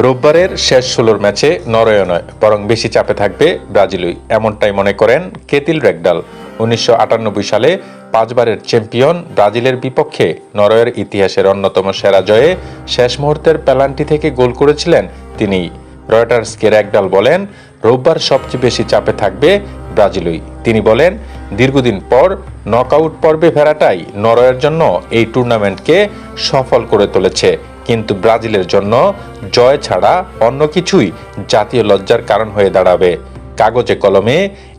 রোববারের শেষ ১৬ ম্যাচে নরওয়ে নয়, বরং বেশি চাপে থাকবে ব্রাজিলই, এমনটাই মনে করেন কেতিল রেগডাল। ১৯৯৮ সালে ৫ বারের চ্যাম্পিয়ন ব্রাজিলের বিপক্ষে নরওয়ের ইতিহাসের অন্যতম সেরা জয়ে শেষ মুহূর্তের পেনাল্টি থেকে গোল করেছিলেন তিনি। রয়টার্সকে রেগডাল বলেন, রোববার সবচেয়ে বেশি চাপে থাকবে ব্রাজিলই। তিনি বলেন, দীর্ঘদিন পর নকআউট পর্বে ফেরাটাই নরওয়ের জন্য এই টুর্নামেন্টকে সফল করে তুলেছে, কিন্তু ব্রাজিলের জন্য জয় ছাড়া অন্য কিছুই জাতীয় লজ্জার কারণ হয়ে দাঁড়াবে। কাগজে কলমে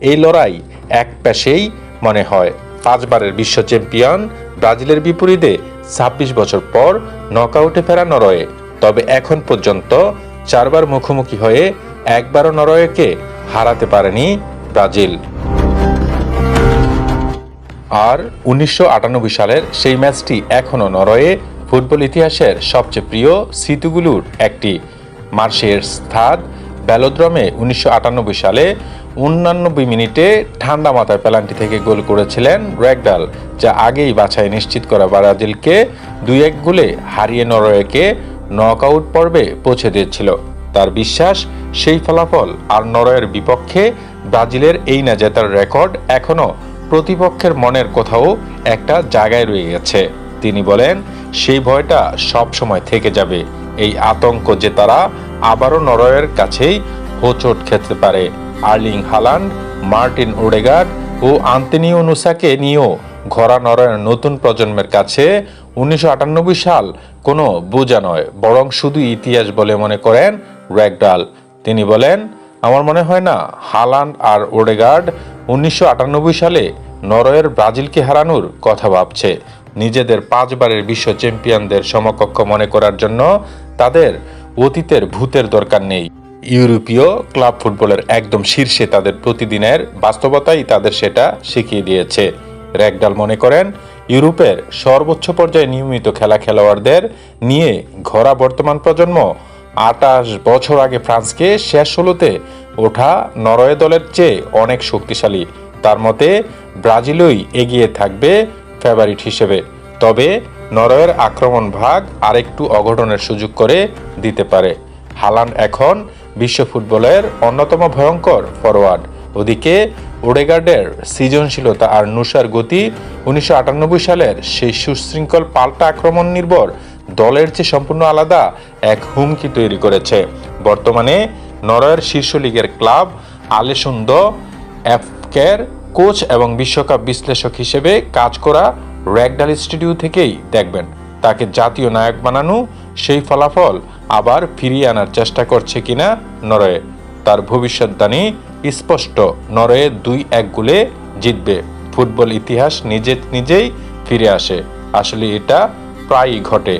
এই লড়াই এক পেশেই মনে হয়। ৫ বারের বিশ্ব চ্যাম্পিয়ন ব্রাজিলের বিপরীতে ২৬ বছর পর নকআউটে ফেরা নরওয়ে। তবে এখন পর্যন্ত ৪ বার মুখোমুখি হয়ে একবারও নরওয়েকে হারাতে পারেনি ব্রাজিল। আর ১৯৯৮ সালের সেই ম্যাচটি এখনও নরওয়ে ফুটবল ইতিহাসের সবচেয়ে প্রিয় স্মৃতিগুলোর একটি। মার্সের স্থাদ ভেলোদ্রমে ১৯৯৮ সালে ৮৯ মিনিটে ঠান্ডা মাথায় পেনাল্টি থেকে গোল করেছিলেন রেগডাল, যা আগেই বাছাই নিশ্চিত করা ব্রাজিলকে ২-১ গোলে হারিয়ে নরওয়েকে নকআউট পর্বে পৌঁছে দিয়েছিল। তার বিশ্বাস, সেই ফলাফল আর নরওয়ের বিপক্ষে ব্রাজিলের এই না জেতার রেকর্ড এখনও প্রতিপক্ষের মনের কোথাও একটা জায়গায় রয়ে গেছে। তিনি বলেন, সেই ভয়টা সব সময় থেকে যাবে, এই আতঙ্ক যে তারা আবারও নরওয়ের কাছেই হোঁচট খেতে পারে। আর্লিং হালান্ড, মার্টিন ওডেগার্ড ও আন্তোনিও নুসাকে নিয়েও ঘোড়া নরওয়ের নতুন প্রজন্মের কাছে ১৯৯৮ সাল কোনো বোঝা নয়, বরং শুধু ইতিহাস বলে মনে করেন রেগডাল। তিনি বলেন, আমার মনে হয় না হালান্ড আর ওডেগার্ড ১৯৯৮ সালে নরওয়ের ব্রাজিলকে হারানোর কথা ভাবছে। নিজেদের ৫ বারের বিশ্ব চ্যাম্পিয়নদের সমকক্ষ মনে করার জন্য তাদের অতীতের ভূতের দরকার নেই। ইউরোপীয় ক্লাব ফুটবলের একদম শীর্ষে তাদের প্রতিদিনের বাস্তবতাই তাদের সেটা শিখিয়ে দিয়েছে। রেগডাল মনে করেন, ইউরোপের সর্বোচ্চ পর্যায়ে নিয়মিত খেলোয়াড়দের নিয়ে ঘোড়া বর্তমান প্রজন্ম ২৮ বছর আগে ফ্রান্সকে শেষ ১৬তে ওঠা নরওয়ে দলের চেয়ে অনেক শক্তিশালী। তার মতে ব্রাজিলই এগিয়ে থাকবে ফেভারিট হিসেবে, তবে নরওয়ের আক্রমণ ভাগ আরেকটু অঘটনের সুযোগ করে দিতে পারে। হালান্ড এখন বিশ্ব ফুটবলের অন্যতম ভয়ঙ্কর ফরোয়ার্ড। ওদিকে ওডেগার্ডের সৃজনশীলতা আর নুসার গতি ১৯৯৮ সালের সেই সুশৃঙ্খল পাল্টা আক্রমণ নির্ভর দলের চেয়ে সম্পূর্ণ আলাদা এক হুমকি তৈরি করেছে। বর্তমানে নরওয়ের শীর্ষ লিগের ক্লাব আলেসুন্দ এফকের কোচ এবং বিশ্বকাপ বিশ্লেষক হিসেবে কাজ করা রেগডাল স্টুডিও থেকেই দেখবেন তাকে জাতীয় নায়ক বানানো সেই ফলাফল আবার ফিরিয়ে আনার চেষ্টা করছে কিনা নরওয়ে। তার ভবিষ্যৎবাণী স্পষ্ট, নরওয়ে ২-১ গোলে জিতবে। ফুটবল ইতিহাস নিজেই ফিরে আসে, আসলে এটা প্রায়ই ঘটে।